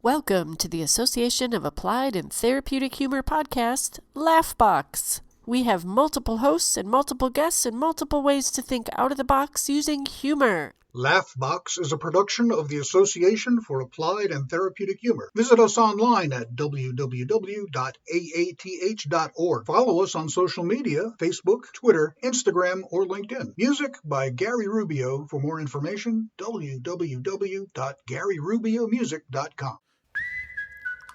Welcome to the Association of Applied and Therapeutic Humor podcast, Laughbox. We have multiple hosts and multiple guests and multiple ways to think out of the box using humor. Laughbox is a production of the Association for Applied and Therapeutic Humor. Visit us online at www.aath.org. Follow us on social media, Facebook, Twitter, Instagram, or LinkedIn. Music by Gary Rubio. For more information, www.garyrubiomusic.com.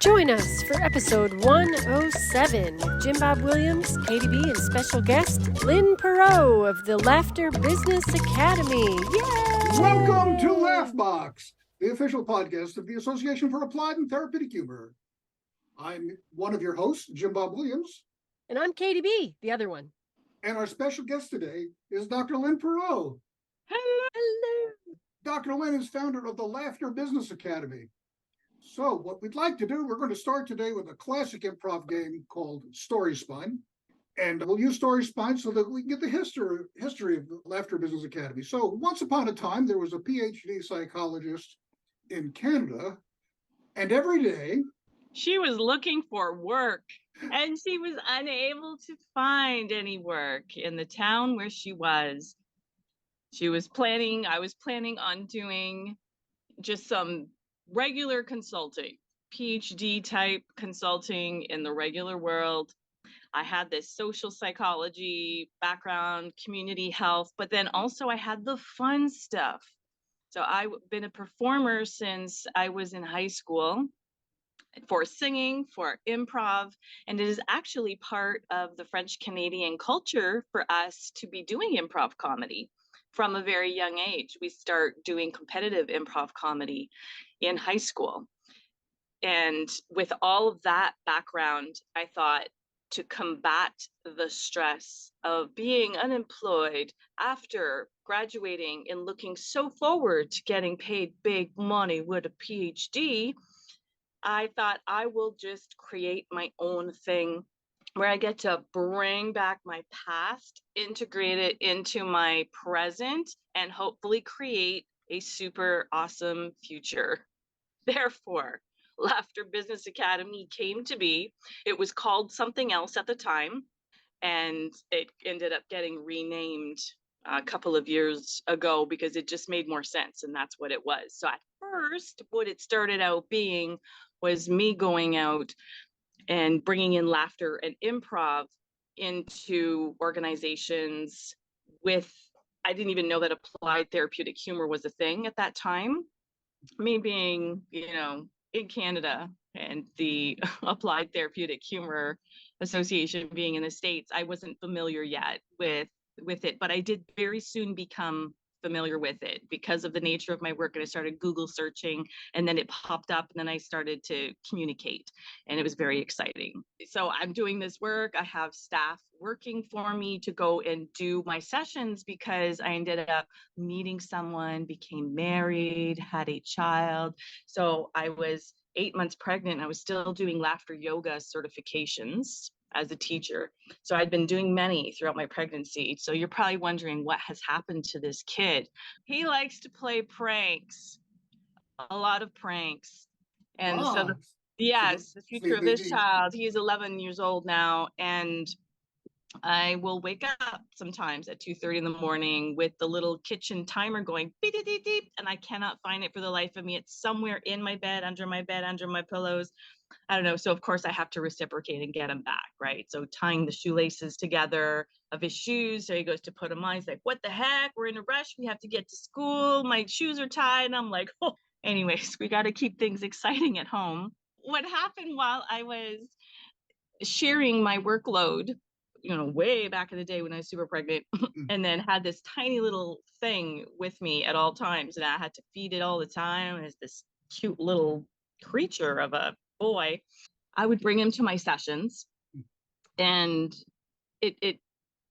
Join us for episode 107 with Jim Bob Williams, KDB, and special guest Lynn Perreault of the Laughter Business Academy. Yay! Welcome to Laughbox, the official podcast of the Association for Applied and Therapeutic Humor. I'm one of your hosts, Jim Bob Williams. And I'm KDB, the other one. And our special guest today is Dr. Lynn Perreault. Hello. Dr. Lynn is founder of the Laughter Business Academy. So what we'd like to do, we're going to start today with a classic improv game called Story Spine. And we'll use Story Spine so that we can get the history of the Laughter Business Academy. So once upon a time, there was a Ph.D. psychologist in Canada, and every day she was looking for work, and she was unable to find any work in the town where she was. I was planning on doing just some regular consulting, Ph.D. type consulting in the regular world. I had this social psychology background, community health, but then also I had the fun stuff. So I've been a performer since I was in high school for singing, for improv, and it is actually part of the French Canadian culture for us to be doing improv comedy. From a very young age, we start doing competitive improv comedy in high school. And with all of that background, I thought to combat the stress of being unemployed after graduating and looking so forward to getting paid big money with a PhD, I thought I will just create my own thing where I get to bring back my past, integrate it into my present, and hopefully create a super awesome future. Therefore, Laughter Business Academy came to be. It was called something else at the time, and it ended up getting renamed a couple of years ago because it just made more sense, and that's what it was. So at first, what it started out being was me going out and bringing in laughter and improv into organizations I didn't even know that applied therapeutic humor was a thing at that time. Me being, in Canada and the Applied Therapeutic Humor Association being in the States, I wasn't familiar yet with it, but I did very soon become familiar with it because of the nature of my work. And I started Google searching, and then it popped up, and then I started to communicate, and it was very exciting. So I'm doing this work. I have staff working for me to go and do my sessions because I ended up meeting someone, became married, had a child. So I was 8 months pregnant. I was still doing laughter yoga certifications as a teacher. So I'd been doing many throughout my pregnancy. So you're probably wondering what has happened to this kid. He likes to play pranks, a lot of pranks. And the future of this child, he is 11 years old now. And I will wake up sometimes at 2:30 in the morning with the little kitchen timer going beep, beep, beep, beep, and I cannot find it for the life of me. It's somewhere in my bed, under my pillows. I don't know. So of course I have to reciprocate and get him back, right? So tying the shoelaces together of his shoes. So he goes to put them on. He's like, what the heck? We're in a rush. We have to get to school. My shoes are tied. And I'm like, oh, anyways, we got to keep things exciting at home. What happened while I was sharing my workload, way back in the day when I was super pregnant, and then had this tiny little thing with me at all times, and I had to feed it all the time as this cute little creature of a boy. I would bring him to my sessions, and I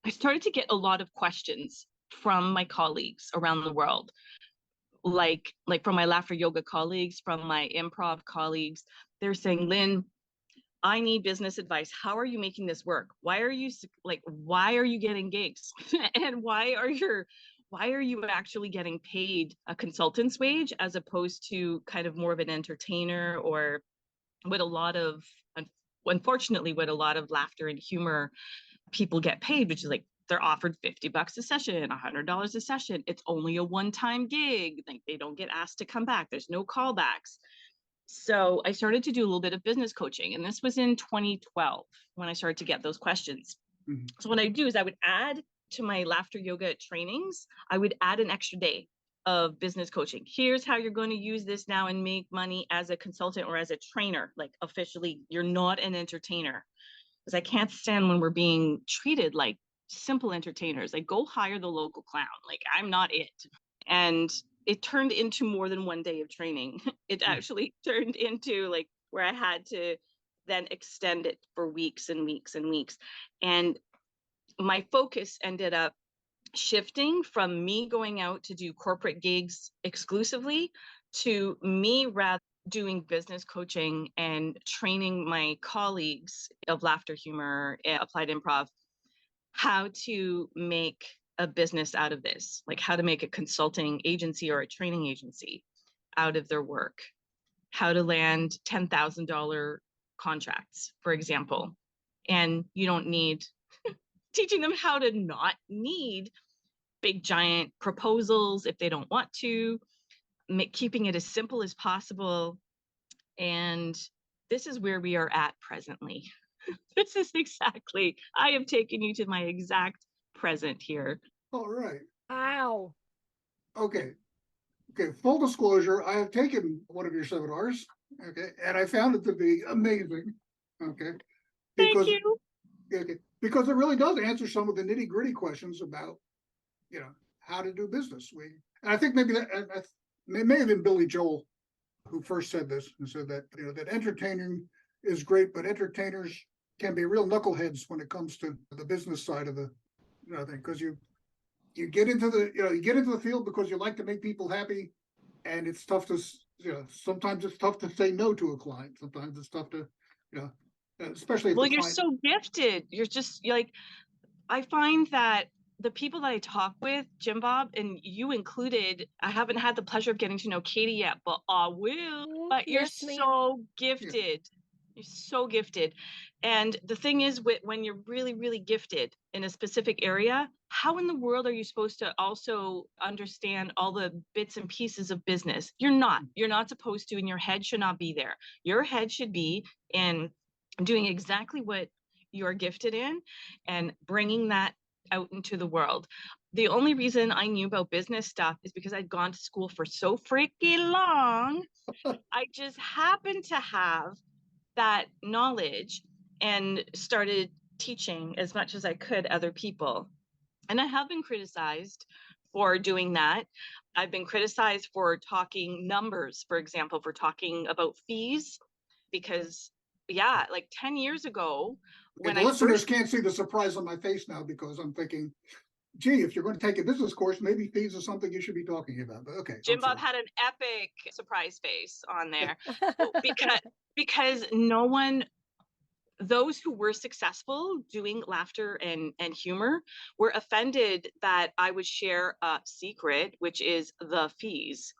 started to get a lot of questions from my colleagues around the world, like from my laughter yoga colleagues, from my improv colleagues. They're saying, Lynn, I need business advice. How are you making this work? Why are you getting gigs? And why are why are you actually getting paid a consultant's wage as opposed to kind of more of an entertainer, or what a lot of, unfortunately, what a lot of laughter and humor people get paid, which is like they're offered $50 a session, $100 a session. It's only a one-time gig. Like they don't get asked to come back. There's no callbacks. So I started to do a little bit of business coaching, and this was in 2012 when I started to get those questions. Mhm. So what I do is I would add to my laughter yoga trainings, I would add an extra day of business coaching. Here's how you're going to use this now and make money as a consultant or as a trainer. Like officially, you're not an entertainer. Because I can't stand when we're being treated like simple entertainers. Like go hire the local clown. Like I'm not it. And it turned into more than one day of training. It actually turned into like where I had to then extend it for weeks and weeks and weeks. And my focus ended up shifting from me going out to do corporate gigs exclusively to me rather doing business coaching and training my colleagues of laughter, humor, applied improv, how to make a business out of this, like how to make a consulting agency or a training agency out of their work, how to land $10,000 contracts, for example. And you don't need teaching them how to not need big giant proposals if they don't want to, keeping it as simple as possible. And this is where we are at presently. This is exactly, I have taken you to my exact present here. All right. Wow. Okay. Okay. Full disclosure, I have taken one of your seminars. Okay. And I found it to be amazing. Okay. Thank you. Okay, because it really does answer some of the nitty gritty questions about, how to do business. And I think maybe that may have been Billy Joel who first said this, and said that, that entertaining is great, but entertainers can be real knuckleheads when it comes to the business side of the thing, because you get into the field because you like to make people happy, and it's tough to sometimes it's tough to say no to a client. Sometimes it's tough to especially if Well, the you're client, so gifted. You're just like, I find that the people that I talk with, Jim Bob, and you included, I haven't had the pleasure of getting to know Katie yet, but I will. But you're Yes, ma'am. so gifted. You're so gifted. And the thing is, when you're really, really gifted in a specific area, how in the world are you supposed to also understand all the bits and pieces of business? You're not supposed to, and your head should not be there. Your head should be in doing exactly what you're gifted in and bringing that out into the world. The only reason I knew about business stuff is because I'd gone to school for so freaking long. I just happened to have that knowledge and started teaching as much as I could other people. And I have been criticized for doing that. I've been criticized for talking numbers, for example, for talking about fees, because like 10 years ago, when the I listeners first, can't see the surprise on my face now, because I'm thinking, gee, if you're going to take a business course, maybe fees is something you should be talking about. But okay. Jim Bob had an epic surprise face on there because no one, those who were successful doing laughter and humor were offended that I would share a secret, which is the fees.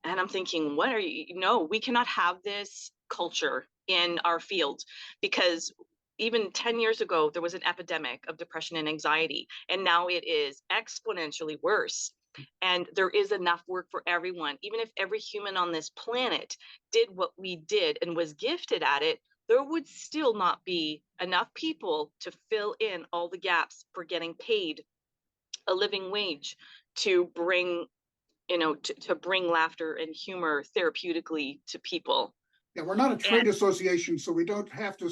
And I'm thinking, what are you? No, we cannot have this culture in our field, because even 10 years ago, there was an epidemic of depression and anxiety, and now it is exponentially worse. And there is enough work for everyone. Even if every human on this planet did what we did and was gifted at it, there would still not be enough people to fill in all the gaps for getting paid a living wage to bring, to bring laughter and humor therapeutically to people. Yeah, we're not a trade association, so we don't have to,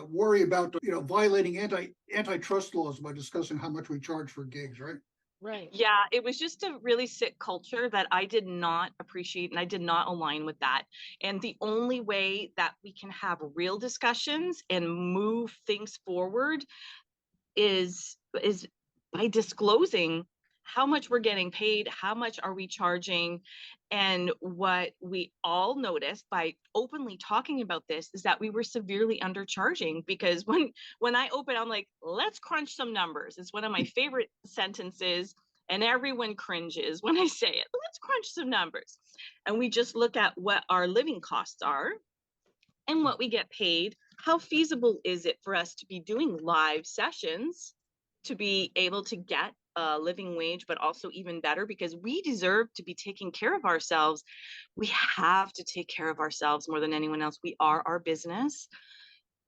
worry about, violating antitrust laws by discussing how much we charge for gigs, right? Right. Yeah, it was just a really sick culture that I did not appreciate, and I did not align with that. And the only way that we can have real discussions and move things forward is by disclosing how much we're getting paid, how much are we charging. And what we all noticed by openly talking about this is that we were severely undercharging, because when I open, I'm like, let's crunch some numbers. It's one of my favorite sentences And everyone cringes when I say it. Let's crunch some numbers. And we just look at what our living costs are and what we get paid. How feasible is it for us to be doing live sessions to be able to get a living wage, but also even better, because we deserve to be taking care of ourselves. We have to take care of ourselves more than anyone else. We are our business.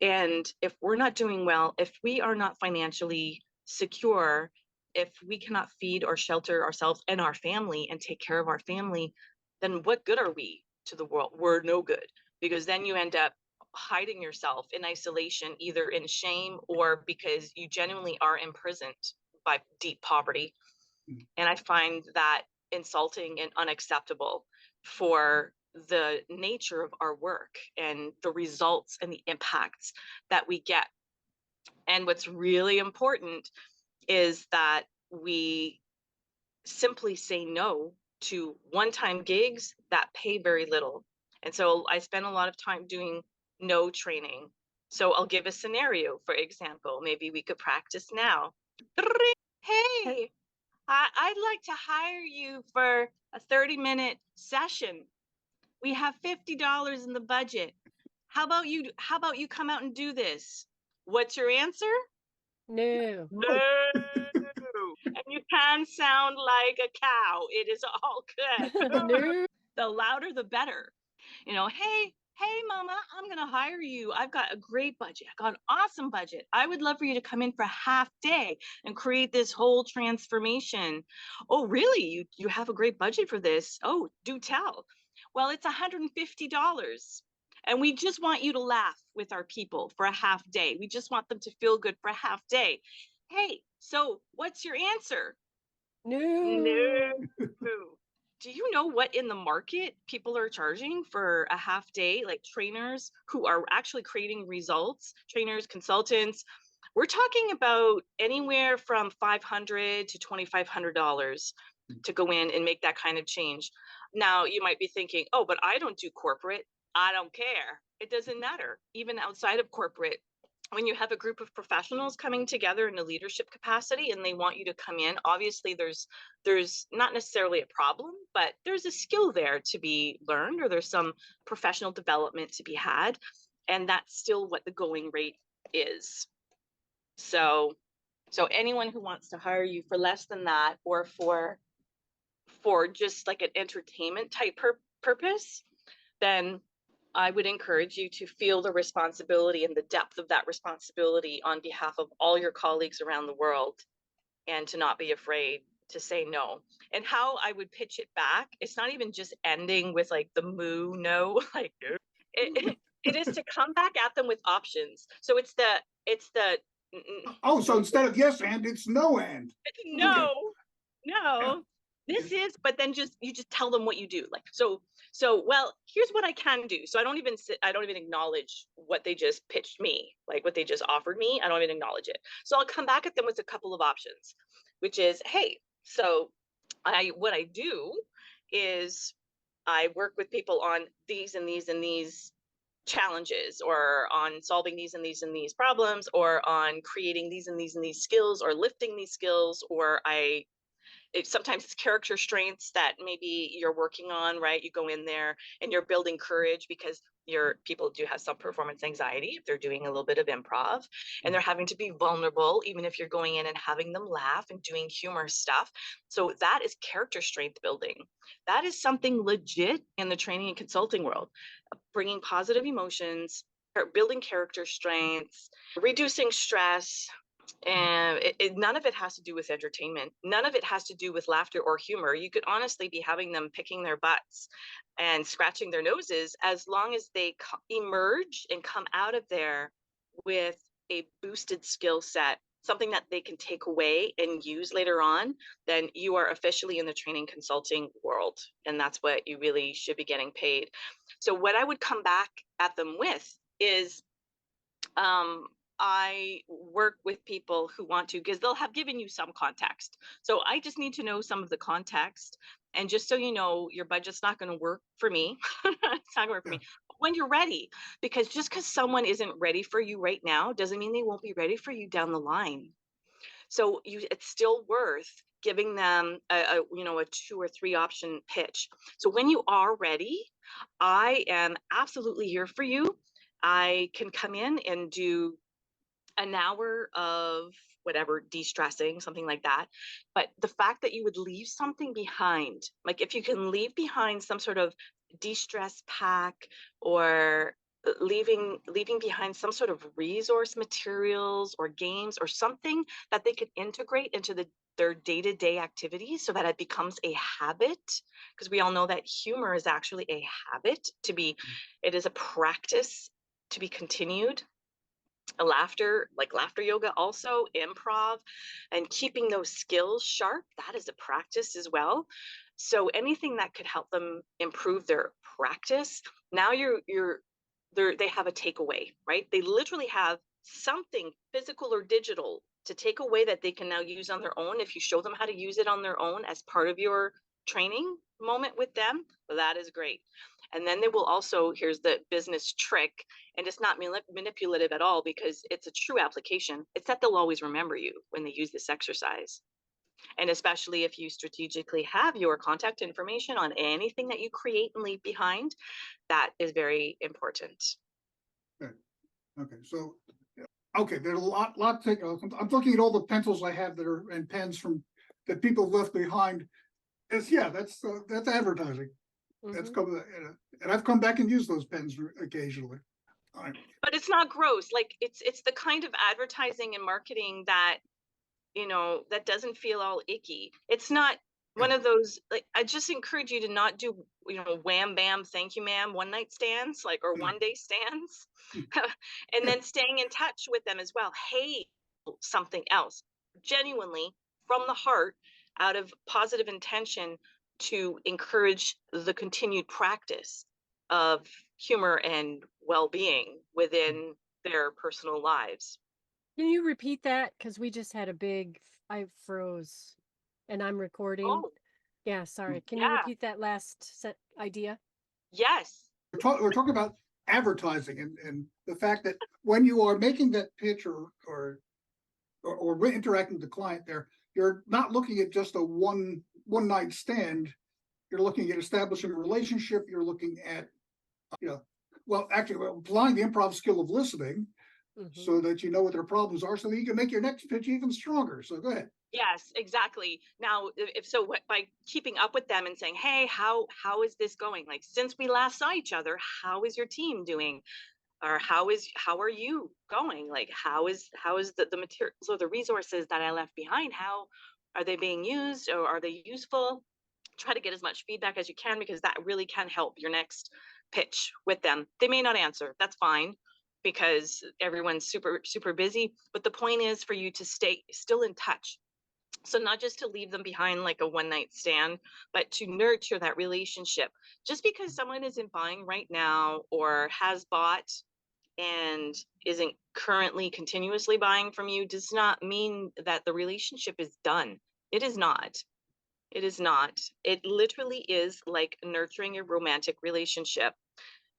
And if we're not doing well, if we are not financially secure, if we cannot feed or shelter ourselves and our family and take care of our family, then what good are we to the world? We're no good, because then you end up hiding yourself in isolation, either in shame or because you genuinely are imprisoned by deep poverty. And I find that insulting and unacceptable for the nature of our work and the results and the impacts that we get. And what's really important is that we simply say no to one-time gigs that pay very little. And so I spend a lot of time doing no training. So I'll give a scenario, for example. Maybe we could practice now. Hey, I'd like to hire you for a 30-minute session. We have $50 in the budget. How about you come out and do this? What's your answer? No. No. And you can sound like a cow. It is all good. No. The louder, the better. You know, hey, mama, I'm going to hire you. I've got a great budget. I got an awesome budget. I would love for you to come in for a half day and create this whole transformation. Oh, really? You have a great budget for this? Oh, do tell. Well, it's $150. And we just want you to laugh with our people for a half day. We just want them to feel good for a half day. Hey, so what's your answer? No. No. Do you know what in the market people are charging for a half day? Like trainers who are actually creating results, trainers, consultants. We're talking about anywhere from $500 to $2,500 to go in and make that kind of change. Now you might be thinking, oh, but I don't do corporate. I don't care. It doesn't matter. Even outside of corporate, when you have a group of professionals coming together in a leadership capacity and they want you to come in, obviously there's not necessarily a problem, but there's a skill there to be learned, or there's some professional development to be had. And that's still what the going rate is. So anyone who wants to hire you for less than that, or for just like an entertainment type purpose, then I would encourage you to feel the responsibility and the depth of that responsibility on behalf of all your colleagues around the world, and to not be afraid to say no. And how I would pitch it back, it's not even just ending with like the moo no, like it is to come back at them with options. So it's the Oh, so instead of yes and, it's no and. no, Okay. no. This is, but then you just tell them what you do. Like, so, well, here's what I can do. So I don't even acknowledge what they just pitched me, like what they just offered me. I don't even acknowledge it. So I'll come back at them with a couple of options, which is, hey, so what I do is I work with people on these and these and these challenges, or on solving these and these and these problems, or on creating these and these and these skills, or lifting these skills, or sometimes it's character strengths that maybe you're working on, right? You go in there and you're building courage, because your people do have some performance anxiety if they're doing a little bit of improv, and they're having to be vulnerable, even if you're going in and having them laugh and doing humor stuff. So that is character strength building. That is something legit in the training and consulting world, bringing positive emotions, building character strengths, reducing stress. And none of it has to do with entertainment. None of it has to do with laughter or humor. You could honestly be having them picking their butts and scratching their noses, as long as they emerge and come out of there with a boosted skill set, something that they can take away and use later on. Then you are officially in the training consulting world, and that's what you really should be getting paid. So what I would come back at them with is, I work with people who want to, because they'll have given you some context. So I just need to know some of the context. And just so you know, your budget's not going to work for me. It's not going to work for me. But when you're ready, because just because someone isn't ready for you right now doesn't mean they won't be ready for you down the line. So it's still worth giving them a 2 or 3 option pitch. So when you are ready, I am absolutely here for you. I can come in and do an hour of whatever, de-stressing, something like that. But the fact that you would leave something behind, like if you can leave behind some sort of de-stress pack, or leaving behind some sort of resource materials or games or something that they could integrate into their day-to-day activities so that it becomes a habit, because we all know that humor is actually a habit it is a practice to be continued. Laughter, like laughter yoga, also improv, and keeping those skills sharp, that is a practice as well. So anything that could help them improve their practice, now they have a takeaway, right? They literally have something physical or digital to take away that they can now use on their own. If you show them how to use it on their own as part of your training moment with them, that is great. And then they will also, here's the business trick, and it's not manipulative at all because it's a true application. It's that they'll always remember you when they use this exercise. And especially if you strategically have your contact information on anything that you create and leave behind, that is very important. Okay. So, okay, there's a lot to take. I'm looking at all the pencils I have and pens that people left behind. That's advertising. That's come, and I've come back and used those pens occasionally. But it's not gross. Like it's the kind of advertising and marketing that, that doesn't feel all icky. It's not one of those, like, I just encourage you to not do, wham, bam, thank you, ma'am, one night stands, like, or one day stands, and then staying in touch with them as well. Hey, something else, genuinely from the heart, out of positive intention, to encourage the continued practice of humor and well-being within their personal lives. Can you repeat that? Because we just had I froze and I'm recording. Oh, yeah, sorry. Can you repeat that last idea? Yes. We're talking about advertising and the fact that when you are making that pitch or interacting with the client there, you're not looking at just a one night stand. You're looking at establishing a relationship. You're looking at, applying the improv skill of listening, so that you know what their problems are, so that you can make your next pitch even stronger. So go ahead. Yes, exactly. Now, by keeping up with them and saying, hey, how is this going? Like, since we last saw each other, how is your team doing? Or how are you going? Like, how is the materials or the resources that I left behind? How are they being used, or are they useful? Try to get as much feedback as you can, because that really can help your next pitch with them. They may not answer, that's fine, because everyone's super busy, but the point is for you to stay still in touch. So not just to leave them behind like a one night stand, but to nurture that relationship. Just because someone isn't buying right now, or has bought and isn't currently continuously buying from you, does not mean that the relationship is done. It is not. It is not. It literally is like nurturing a romantic relationship.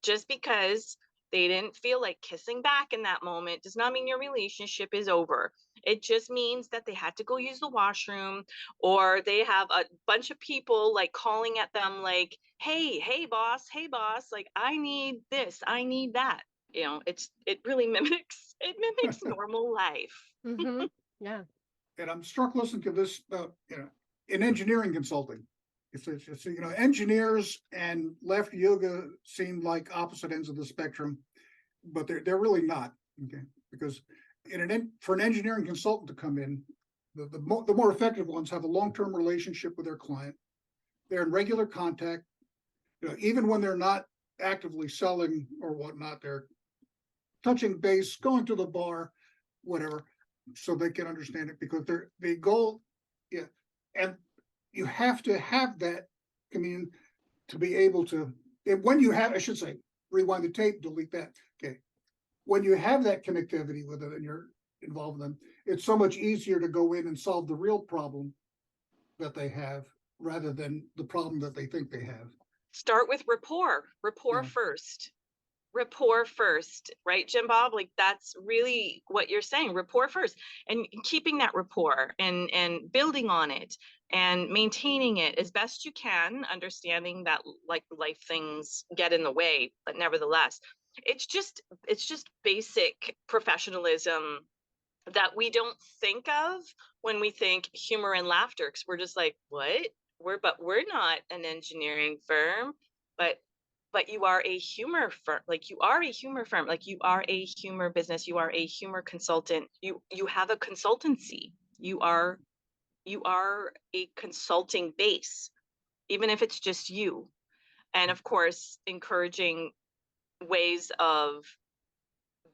Just because they didn't feel like kissing back in that moment does not mean your relationship is over. It just means that they had to go use the washroom, or they have a bunch of people like calling at them like, hey boss, like, I need this, I need that. It really mimics normal life. Yeah. And I'm struck listening to this in engineering consulting. It's engineers and laughter yoga seem like opposite ends of the spectrum, but they're really not. Okay, because for an engineering consultant to come in, the more effective ones have a long-term relationship with their client. They're in regular contact. Even when they're not actively selling or whatnot, they're touching base, going to the bar, whatever, so they can understand it, because the goal, and you have to have that communion to be able to, when you have, I should say, rewind the tape, delete that. Okay. When you have that connectivity with it and you're involved in them, it's so much easier to go in and solve the real problem that they have, rather than the problem that they think they have. Start with rapport first. rapport first, right, Jim Bob? Like that's really what you're saying, rapport first, and keeping that rapport and building on it and maintaining it as best you can, understanding that like life things get in the way, but nevertheless, it's just basic professionalism that we don't think of when we think humor and laughter, because we're just like, what? We're not an engineering firm, but you are a humor firm. Like you are a humor firm. Like you are a humor business. You are a humor consultant. You have a consultancy. You are a consulting base, even if it's just you. And of course, encouraging ways of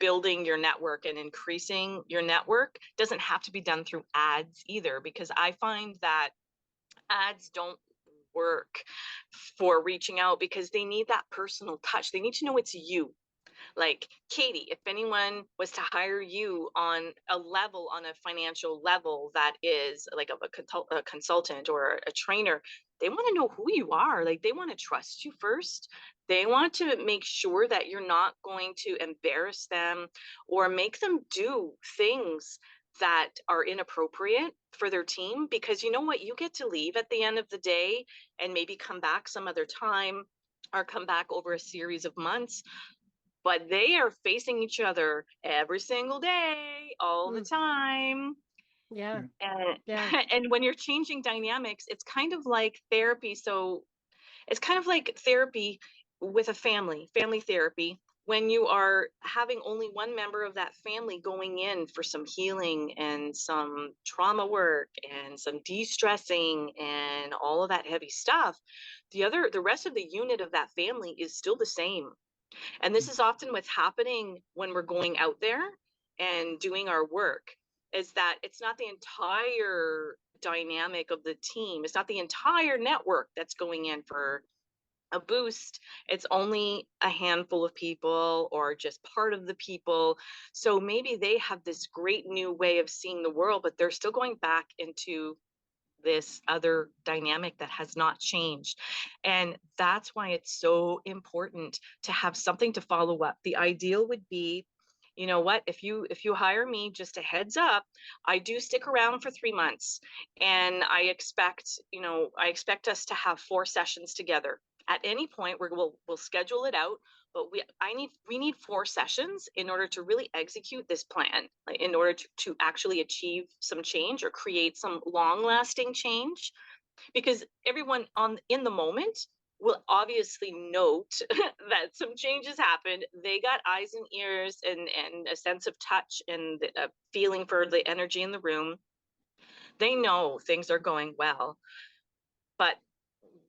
building your network and increasing your network doesn't have to be done through ads either, because I find that ads don't work for reaching out because they need that personal touch. They need to know it's you. Like Katie, if anyone was to hire you on a level, on a financial level that is like a consultant or a trainer, they want to know who you are. Like they want to trust you first. They want to make sure that you're not going to embarrass them or make them do things that are inappropriate for their team, because you know what, you get to leave at the end of the day and maybe come back some other time or come back over a series of months, but they are facing each other every single day, all the time. Yeah. And Yeah. and when you're changing dynamics, it's kind of like therapy. So it's kind of like therapy with a family therapy, when you are having only one member of that family going in for some healing and some trauma work and some de-stressing and all of that heavy stuff. The rest of the unit of that family is still the same. And this is often what's happening when we're going out there and doing our work, is that it's not the entire dynamic of the team. It's not the entire network that's going in for a boost. It's only a handful of people or just part of the people. So maybe they have this great new way of seeing the world, but they're still going back into this other dynamic that has not changed. And that's why it's so important to have something to follow up. The ideal would be, you know what, if you hire me, just a heads up, I do stick around for 3 months, and I expect us to have 4 sessions together. At any point we'll schedule it out, but we need 4 sessions in order to really execute this plan, like in order to actually achieve some change or create some long lasting change, because everyone in the moment will obviously note that some changes happened. They got eyes and ears and a sense of touch and a feeling for the energy in the room. They know things are going well, but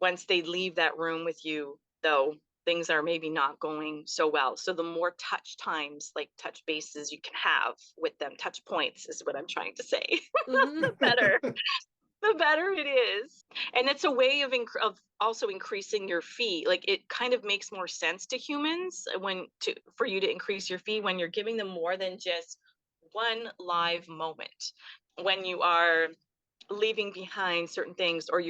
once they leave that room with you, though, things are maybe not going so well. So the more touch times, like touch bases you can have with them, touch points is what I'm trying to say, the better it is. And it's a way of also increasing your fee. Like it kind of makes more sense to humans for you to increase your fee when you're giving them more than just one live moment, when you are leaving behind certain things, or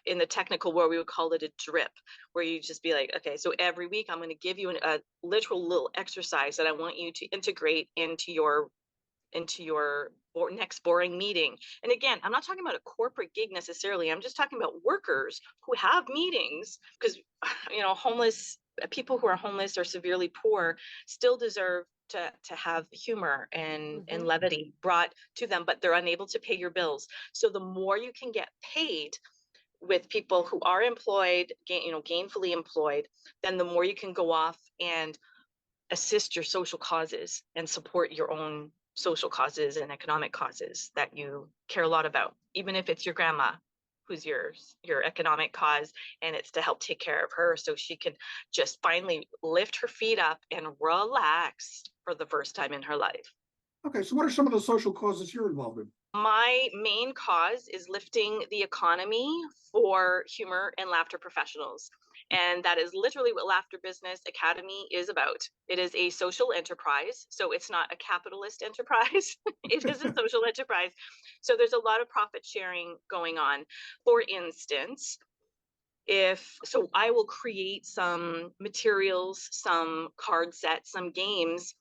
in the technical world we would call it a drip, where you just be like, okay, so every week I'm going to give you a literal little exercise that I want you to integrate into your next boring meeting. And again, I'm not talking about a corporate gig necessarily. I'm just talking about workers who have meetings, because homeless people who are homeless or severely poor still deserve to have humor and levity brought to them, but they're unable to pay your bills. So the more you can get paid with people who are employed, gainfully employed, then the more you can go off and assist your social causes and support your own social causes and economic causes that you care a lot about, even if it's your grandma who's your economic cause, and it's to help take care of her so she can just finally lift her feet up and relax for the first time in her life. Okay, so what are some of the social causes you're involved in? My main cause is lifting the economy for humor and laughter professionals. And that is literally what Laughter Business Academy is about. It is a social enterprise. So it's not a capitalist enterprise. It is a social enterprise. So there's a lot of profit sharing going on. For instance, So I will create some materials, some card sets, some games,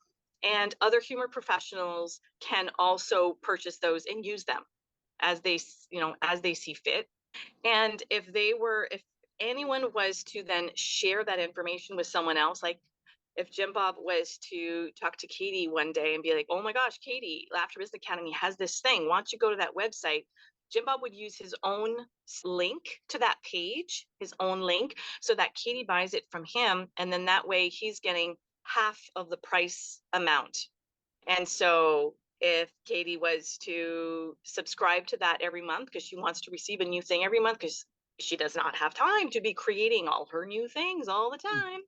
and other humor professionals can also purchase those and use them as as they see fit. And if anyone was to then share that information with someone else, like if Jim Bob was to talk to Katie one day and be like, oh my gosh, Katie, Laughter Business Academy has this thing. Why don't you go to that website? Jim Bob would use his own link to that page, his own link, so that Katie buys it from him. And then that way he's getting half of the price amount. And so if Katie was to subscribe to that every month because she wants to receive a new thing every month because she does not have time to be creating all her new things all the time,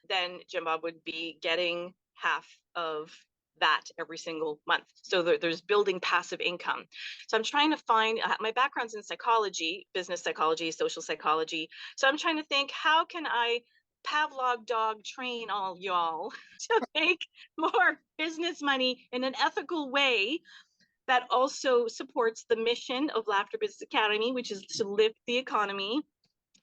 then Jim Bob would be getting half of that every single month. So there's building passive income. So I'm trying to find, my background's in psychology, business psychology, social psychology. So I'm trying to think, how can I Pavlov dog train all y'all to make more business money in an ethical way that also supports the mission of Laughter Business Academy, which is to lift the economy.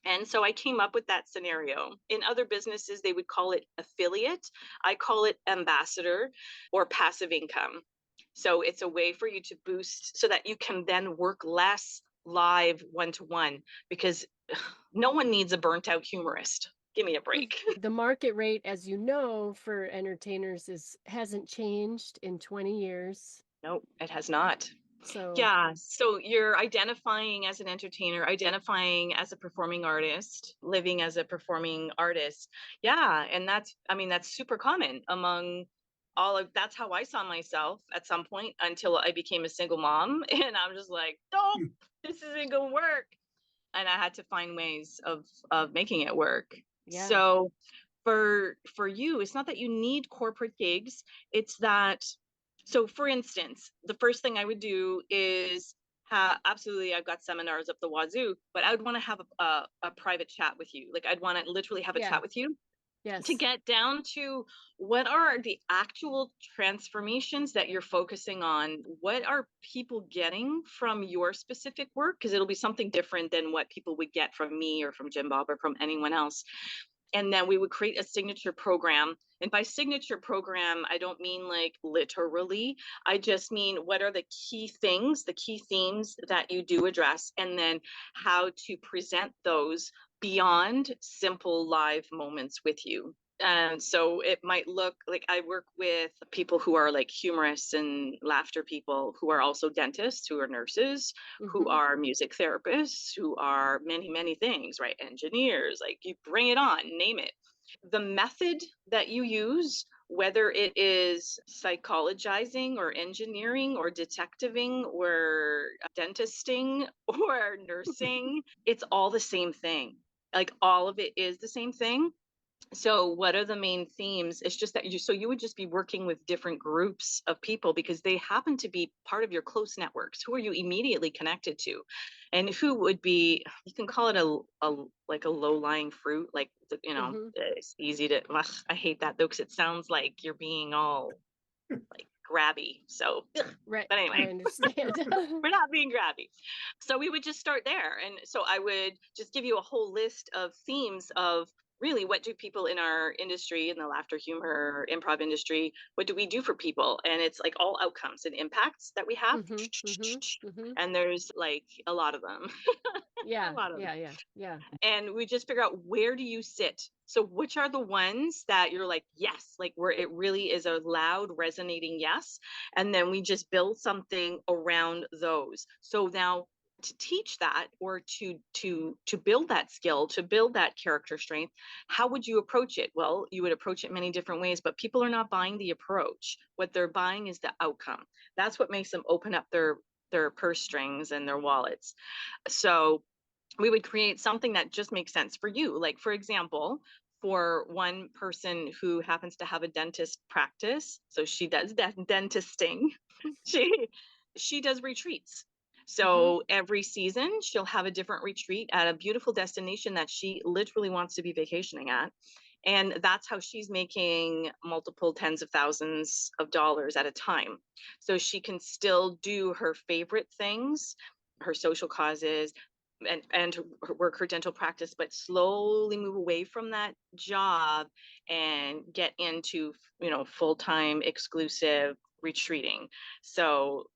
And so I came up with that scenario. In other businesses, they would call it affiliate. I call it ambassador or passive income. So it's a way for you to boost so that you can then work less live one-to-one, because no one needs a burnt out humorist. Give me a break. The market rate, as you know, for entertainers hasn't changed in 20 years. No, it has not. So yeah, so you're identifying as an entertainer, identifying as a performing artist, living as a performing artist. Yeah, and that's super common among that's how I saw myself at some point until I became a single mom. And I'm just like, nope, this isn't gonna work. And I had to find ways of making it work. yeah. So for you, it's not that you need corporate gigs, it's that, so for instance, the first thing I would do is absolutely, I've got seminars up the wazoo, but I would want to have a private chat with you. Like I'd want to literally have a chat with you. Yes. To get down to what are the actual transformations that you're focusing on? What are people getting from your specific work? Because it'll be something different than what people would get from me or from Jim Bob or from anyone else. And then we would create a signature program. And by signature program, I don't mean like literally. I just mean what are the key things, the key themes that you do address, and then how to present those beyond simple live moments with you. And so it might look like I work with people who are like humorists and laughter people, who are also dentists, who are nurses, who are music therapists, who are many, many things, right? Engineers, like you bring it on, name it. The method that you use, whether it is psychologizing or engineering or detectiving or dentisting or nursing, it's all the same thing. Like all of it is the same thing. So what are the main themes? It's just that you would just be working with different groups of people because they happen to be part of your close networks. Who are you immediately connected to? And who would be, you can call it a low-lying fruit, like, it's easy to, I hate that though, because it sounds like you're being all like grabby. So, right. But anyway, I understand. we're not being grabby. So we would just start there. And so I would just give you a whole list of themes of really what do people in our industry, in the laughter, humor, improv industry, what do we do for people? And it's like all outcomes and impacts that we have. And there's like a lot of them. Yeah. A lot of them. Yeah. And we just figure out, where do you sit? So which are the ones that you're like, yes, like where it really is a loud resonating yes. And then we just build something around those. So now to teach that, or to build that skill, to build that character strength, how would you approach it? Well, you would approach it many different ways, but people are not buying the approach. What they're buying is the outcome. That's what makes them open up their purse strings and their wallets. So we would create something that just makes sense for you. Like, for example, for one person who happens to have a dentist practice, so she does dentisting, she does retreats. So every season she'll have a different retreat at a beautiful destination that she literally wants to be vacationing at. And that's how she's making multiple tens of thousands of dollars at a time. So she can still do her favorite things, her social causes, and work her dental practice, but slowly move away from that job and get into, full-time exclusive retreating. So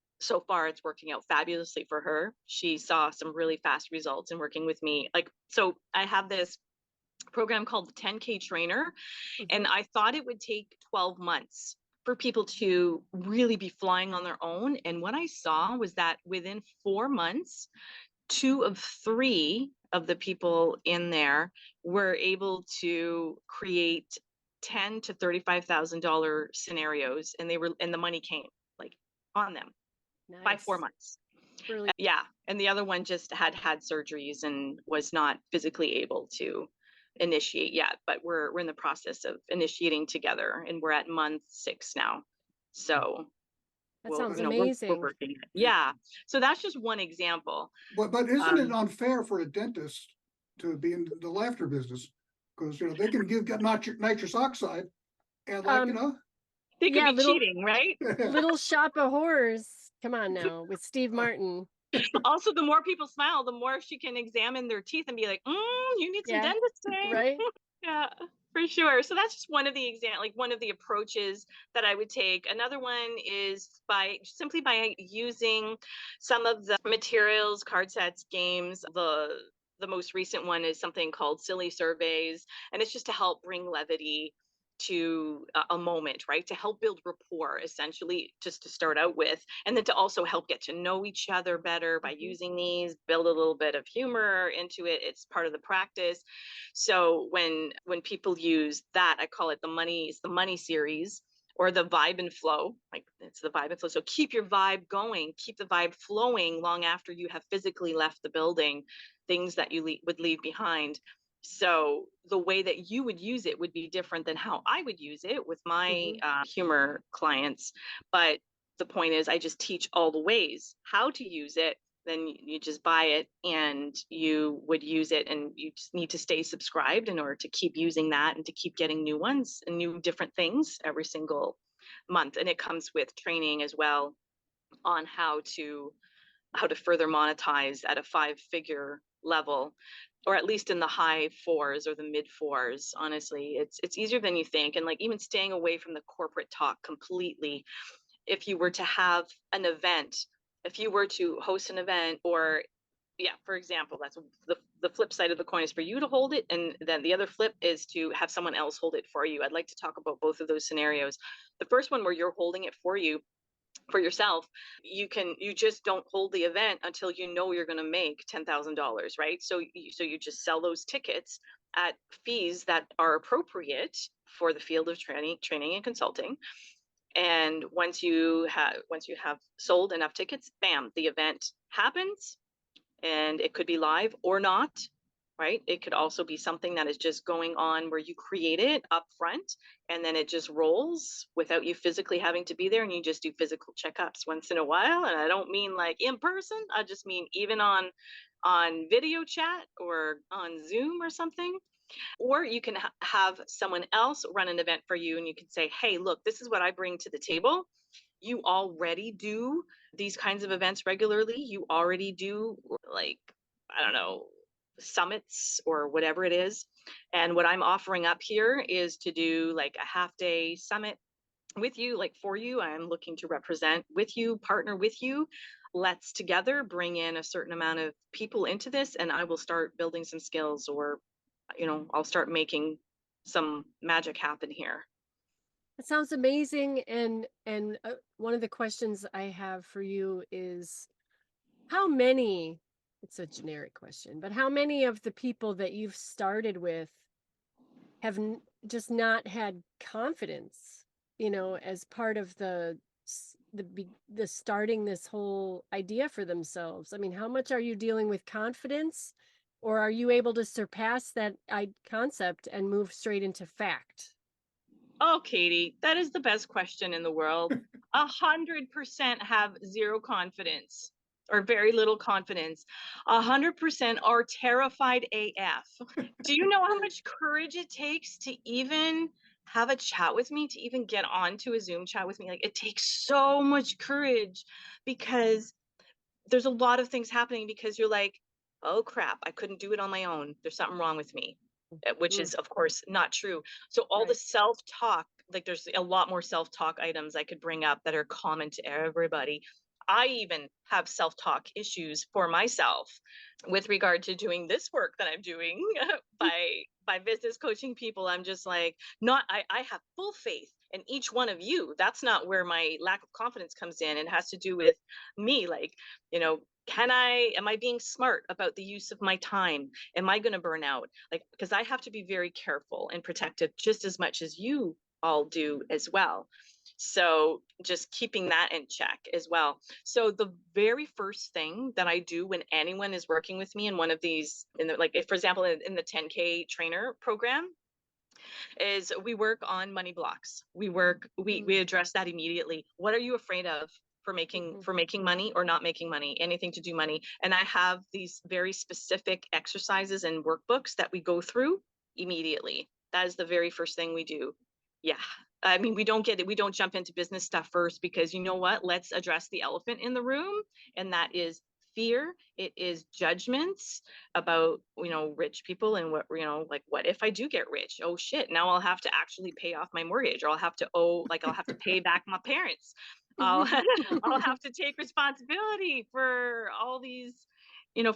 far it's working out fabulously for her. She saw some really fast results in working with me. So I have this program called the 10K Trainer, and I thought it would take 12 months for people to really be flying on their own. And what I saw was that within 4 months, 2 of 3 of the people in there were able to create $10,000 to $35,000 scenarios, and the money came on them by 4 months. Brilliant. Yeah, and the other one just had surgeries and was not physically able to initiate yet, but we're in the process of initiating together, and we're at month 6 now. So that sounds we're amazing. working. Yeah. So that's just one example. But isn't it unfair for a dentist to be in the laughter business? Because they can get nitrous oxide, and they could be cheating, right? Little Shop of Horrors. Come on now, with Steve Martin. Also, the more people smile, the more she can examine their teeth and be like, you need some dentistry, right? Yeah, for sure. So that's just one of the one of the approaches that I would take. Another one is simply by using some of the materials, card sets, games. The most recent one is something called Silly Surveys, and it's just to help bring levity to a moment, right? To help build rapport, essentially, just to start out with, and then to also help get to know each other better by using these, build a little bit of humor into it. It's part of the practice. So when people use that, I call it the money series, or the vibe and flow. It's the vibe and flow. So keep your vibe going, keep the vibe flowing long after you have physically left the building, things that you would leave behind. So the way that you would use it would be different than how I would use it with my humor clients. But the point is, I just teach all the ways how to use it. Then you just buy it and you would use it, and you just need to stay subscribed in order to keep using that and to keep getting new ones and new different things every single month. And it comes with training as well on how to further monetize at a 5-figure level, or at least in the high 4s or the mid 4s. Honestly, it's easier than you think. And even staying away from the corporate talk completely. If you were to have an event, if you were to host an event, or for example, that's the flip side of the coin, is for you to hold it, and then the other flip is to have someone else hold it for you. I'd like to talk about both of those scenarios. The first one, where you're holding it for yourself, you just don't hold the event until you're going to make $10,000, right? So you just sell those tickets at fees that are appropriate for the field of training and consulting. And once you have sold enough tickets, bam, the event happens. And it could be live or not, right? It could also be something that is just going on where you create it up front and then it just rolls without you physically having to be there, and you just do physical checkups once in a while. And I don't mean in person, I just mean even on video chat or on Zoom or something. Or you can have someone else run an event for you, and you can say, hey, look, this is what I bring to the table. You already do these kinds of events regularly. You already do, I don't know, summits or whatever it is. And what I'm offering up here is to do a half-day summit with you, for you. I'm looking to represent with you, partner with you. Let's together bring in a certain amount of people into this, and I will start building some skills, or I'll start making some magic happen here. It sounds amazing. And one of the questions I have for you is, how many, it's a generic question, but how many of the people that you've started with have just not had confidence, as part of the starting this whole idea for themselves? I mean, how much are you dealing with confidence? Or are you able to surpass that concept and move straight into fact? Oh, Katie, that is the best question in the world. 100% have zero confidence or very little confidence. 100% are terrified AF. Do you know how much courage it takes to even have a chat with me, to even get onto a Zoom chat with me? It takes so much courage, because there's a lot of things happening, because you're oh crap, I couldn't do it on my own. There's something wrong with me, which Mm, is, of course, not true. So all the right. self-talk, like there's a lot more self-talk items I could bring up that are common to everybody. I even have self-talk issues for myself with regard to doing this work that I'm doing by business coaching people. I'm just like, not, I have full faith in each one of you. That's not where my lack of confidence comes in. It has to do with me, like, you know, am I being smart about the use of my time? Am I going to burn out? Like, because I have to be very careful and protective just as much as you all do as well. So just keeping that in check as well. So the very first thing that I do when anyone is working with me in one of these, like if, for example, in the 10K trainer program, is we work on money blocks. We address that immediately. What are you afraid of for making money or not making money, anything to do money? And I have these very specific exercises and workbooks that we go through immediately. That is the very first thing we do. Yeah. I mean, we don't jump into business stuff first, because you know what? Let's address the elephant in the room, and that is fear. It is judgments about, rich people, and what, like, what if I do get rich? Oh shit, now I'll have to actually pay off my mortgage, or I'll have to pay back my parents. I'll I'll have to take responsibility for all these,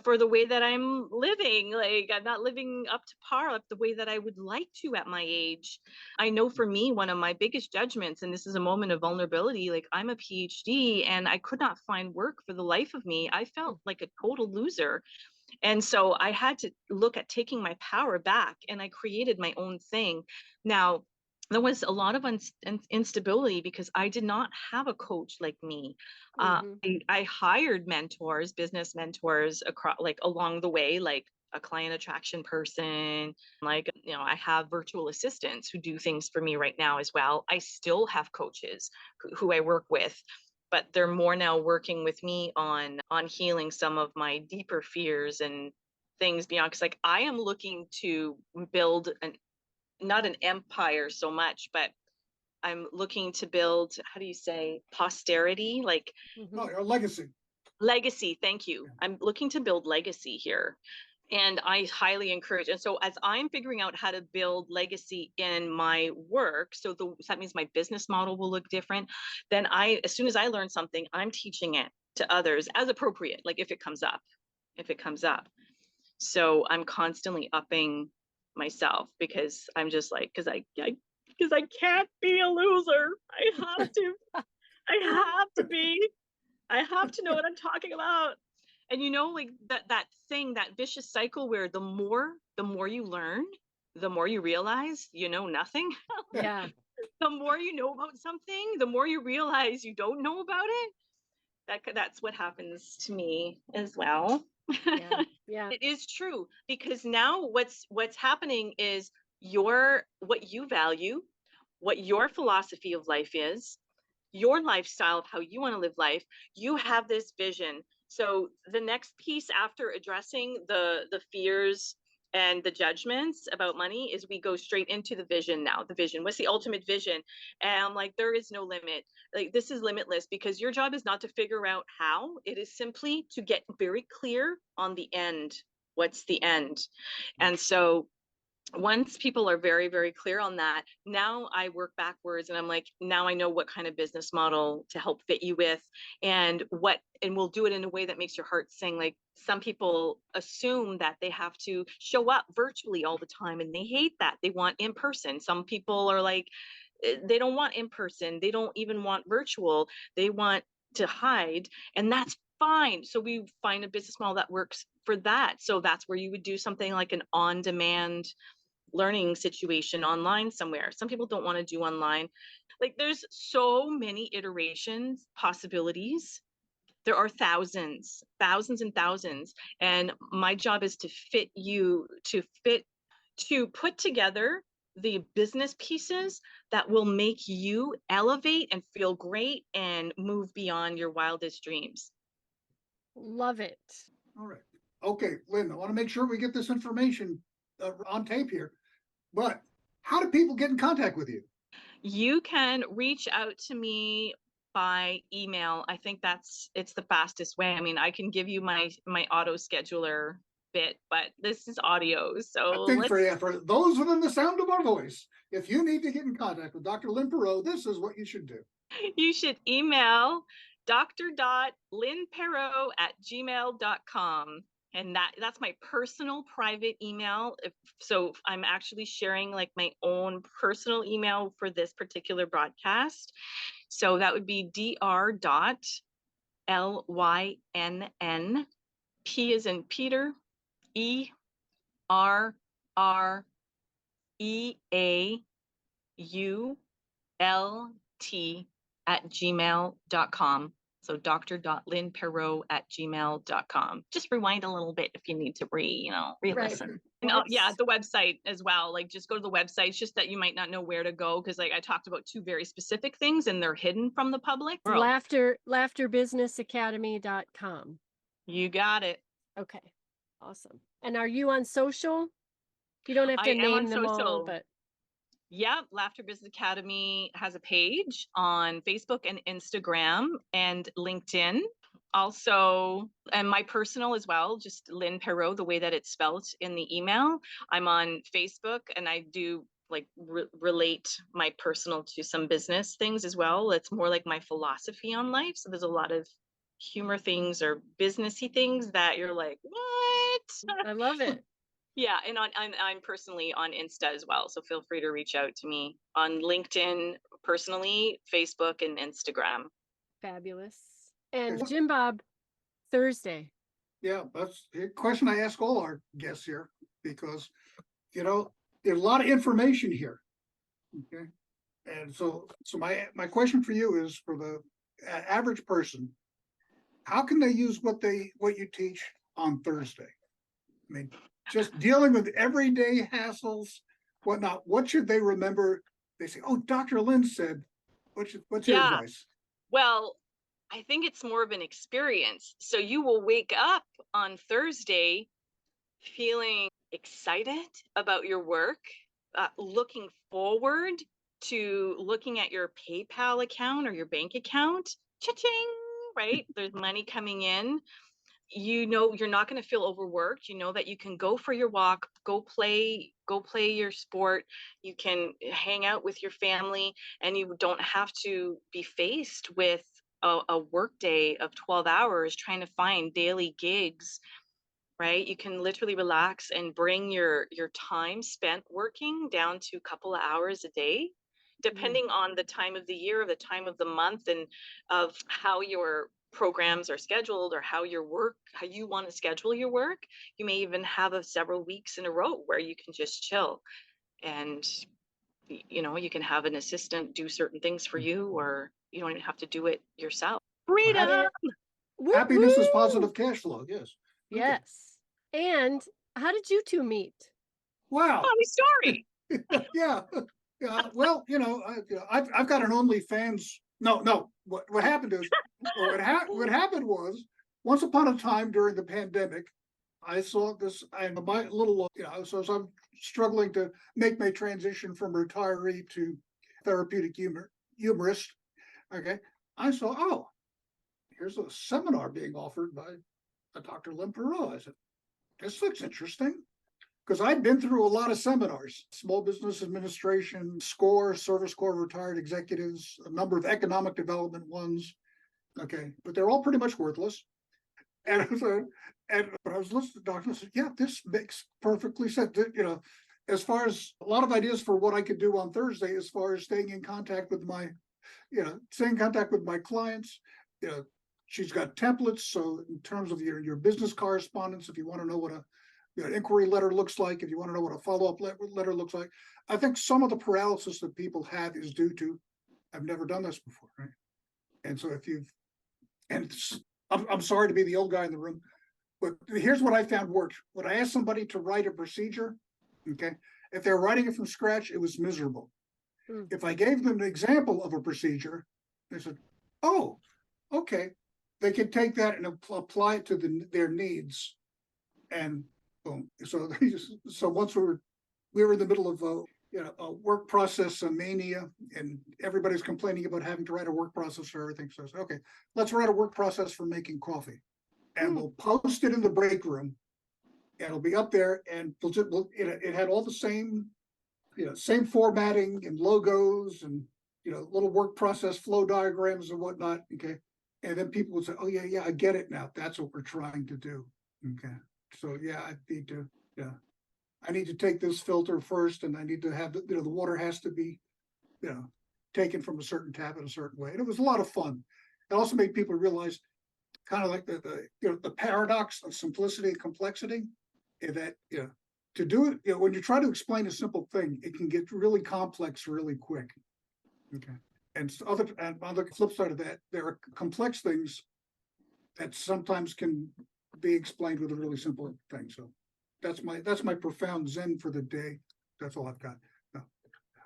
for the way that I'm living. Like, I'm not living up to par, like the way that I would like to at my age. I know for me, one of my biggest judgments, and this is a moment of vulnerability, like I'm a PhD and I could not find work for the life of me. I felt like a total loser. And so I had to look at taking my power back, and I created my own thing. Now, there was a lot of instability because I did not have a coach like me. I hired mentors, business mentors across, like along the way, like a client attraction person. Like, I have virtual assistants who do things for me right now as well. I still have coaches who I work with, but they're more now working with me on healing some of my deeper fears and things beyond. Because, like, I am looking to build not an empire so much, but I'm looking to build, how do you say, posterity, like Oh, your legacy. legacy. Thank you. I'm looking to build legacy here. And I highly encourage. And so as I'm figuring out how to build legacy in my work, so that means my business model will look different. Then as soon as I learn something, I'm teaching it to others as appropriate, like if it comes up. So I'm constantly upping myself, because I'm just like, because I can't be a loser. I have to be. I have to know what I'm talking about. And like that vicious cycle where the more you learn, the more you realize you know nothing. Yeah. The more you know about something, the more you realize you don't know about it. That's what happens to me as well. Yeah. Yeah. It is true, because now what's happening is what you value, what your philosophy of life is, your lifestyle of how you want to live life. You have this vision. So the next piece after addressing the fears and the judgments about money is we go straight into the vision. Now, the vision, what's the ultimate vision? And I'm like, there is no limit. Like, this is limitless, because your job is not to figure out how. It is simply to get very clear on the end. What's the end? And so once people are very, very clear on that, now I work backwards, and I'm like, now I know what kind of business model to help fit you with, and we'll do it in a way that makes your heart sing. Like, some people assume that they have to show up virtually all the time, and they hate that. They want in person. Some people are like, they don't want in person. They don't even want virtual. They want to hide, and that's fine. So we find a business model that works for that. So that's where you would do something like an on-demand learning situation online somewhere. Some people don't want to do online. Like, there's so many iterations, possibilities. There are thousands and thousands. And my job is to put together the business pieces that will make you elevate and feel great and move beyond your wildest dreams. Love it. All right. Okay, Lynn, I want to make sure we get this information on tape here. But how do people get in contact with you? You can reach out to me by email. I think it's the fastest way. I mean, I can give you my auto scheduler bit, but this is audio. I So think for those within the sound of our voice, if you need to get in contact with Dr. Lynn Perreault, this is what you should do. you should email dr.lynnperreault@gmail.com. And that's my personal private email. So I'm actually sharing like my own personal email for this particular broadcast. So that would be dr.lynnp as in Peter, ERREAULT@gmail.com. So dr.lynnperreault@gmail.com. Just rewind a little bit if you need to re-listen. Right. And yeah, the website as well. Like just go to the website. It's just that you might not know where to go because like I talked about two very specific things and they're hidden from the public. Laughterbusinessacademy.com. You got it. Okay. Awesome. And are you on social? You don't have to name them all, but yeah, Laughter Business Academy has a page on Facebook and Instagram and LinkedIn. Also, and my personal as well, just Lynn Perreault, the way that it's spelled in the email. I'm on Facebook and I do like relate my personal to some business things as well. It's more like my philosophy on life. So there's a lot of humor things or businessy things that you're like, what? I love it. Yeah, and I'm personally on Insta as well, so feel free to reach out to me on LinkedIn personally, Facebook, and Instagram. Fabulous. And Jim Bob, Thursday. Yeah, that's a question I ask all our guests here because, there's a lot of information here. Okay. And so my question for you is for the average person, how can they use what you teach on Thursday? I mean, just dealing with everyday hassles, whatnot. What should they remember? They say, "Oh, Dr. Lynn said." What's your advice? Well, I think it's more of an experience. So you will wake up on Thursday feeling excited about your work, looking forward to looking at your PayPal account or your bank account. Cha-ching, right? There's money coming in. You're not going to feel overworked. You know that you can go for your walk, go play your sport. You can hang out with your family and you don't have to be faced with a work day of 12 hours trying to find daily gigs, right? You can literally relax and bring your time spent working down to a couple of hours a day, depending on the time of the year, or the time of the month, and of how your programs are scheduled or how you want to schedule your work. You may even have several weeks in a row where you can just chill and you can have an assistant do certain things for you, or you don't even have to do it yourself. Freedom. Happiness is positive cash flow. Yes. Yes. Okay. And how did you two meet? Wow. Funny story. Yeah. Well, I've got an OnlyFans. No. What happened is, what happened was, once upon a time during the pandemic, I saw this. I'm my little, so I'm struggling to make my transition from retiree to therapeutic humorist. Okay, I saw, oh, here's a seminar being offered by Dr. Lynn Perreault. I said, this looks interesting. Because I'd been through a lot of seminars, small business administration, SCORE, Service Corps retired executives, a number of economic development ones. Okay, but they're all pretty much worthless. And when I was listening to the doctor, I said, yeah, this makes perfectly sense. As far as a lot of ideas for what I could do on Thursday, as far as staying in contact with my clients, she's got templates. So in terms of your business correspondence, if you want to know what an inquiry letter looks like, if you want to know what a follow-up letter looks like, I think some of the paralysis that people have is due to, I've never done this before, right? And so I'm sorry to be the old guy in the room, but here's what I found worked. When I asked somebody to write a procedure, okay, if they're writing it from scratch, it was miserable. If I gave them an example of a procedure, they said, oh, okay, they could take that and apply it to their needs. And boom. So once we were in the middle of a work process mania, and everybody's complaining about having to write a work process for everything. So I said, okay, let's write a work process for making coffee, and we'll post it in the break room. it'll be up there, and it had all the same, same formatting and logos and, little work process flow diagrams and whatnot. Okay. And then people would say, oh yeah, I get it now. That's what we're trying to do. Okay. So yeah, I need to take this filter first, and I need to have the water has to be, taken from a certain tap in a certain way. And it was a lot of fun. It also made people realize kind of like the paradox of simplicity and complexity, and that, to do it, when you try to explain a simple thing, it can get really complex really quick. Okay. And on the flip side of that, there are complex things that sometimes can be explained with a really simple thing. So that's my profound Zen for the day. That's all I've got. No.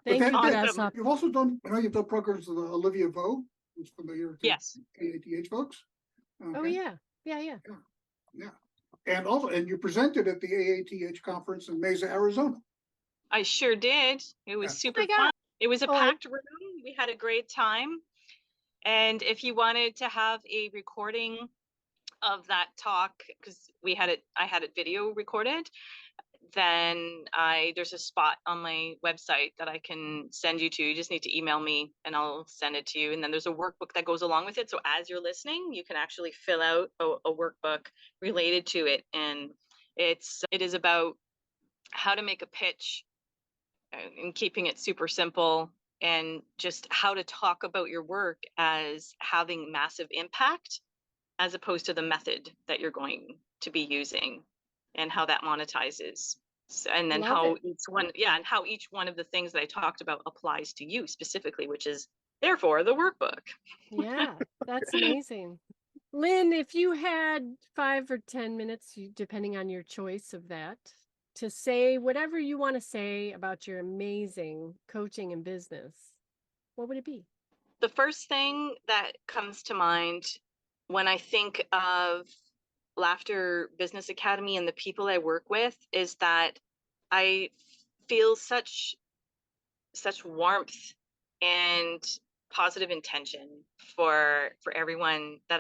Thank you, Awesome. Grasshopper. You've also done, you've done programs with Olivia Vo, who's familiar with Yes. AATH folks. Oh Okay. yeah. Yeah. And you presented at the AATH conference in Mesa, Arizona. I sure did. It was Yeah. super my God. fun. It was a Oh, packed room. We had a great time. And if you wanted to have a recording of that talk, because I had it video recorded, then there's a spot on my website that I can send you to. You just need to email me and I'll send it to you. And then there's a workbook that goes along with it. So as you're listening, you can actually fill out a workbook related to it. And it is about how to make a pitch and keeping it super simple, and just how to talk about your work as having massive impact as opposed to the method that you're going to be using, and how that monetizes. And then Love and how each one of the things that I talked about applies to you specifically, which is therefore the workbook. yeah, that's amazing. Lynn, if you had 5 or 10 minutes, depending on your choice of that, to say whatever you want to say about your amazing coaching and business, what would it be? The first thing that comes to mind when I think of Laughter Business Academy and the people I work with is that I feel such warmth and positive intention for everyone that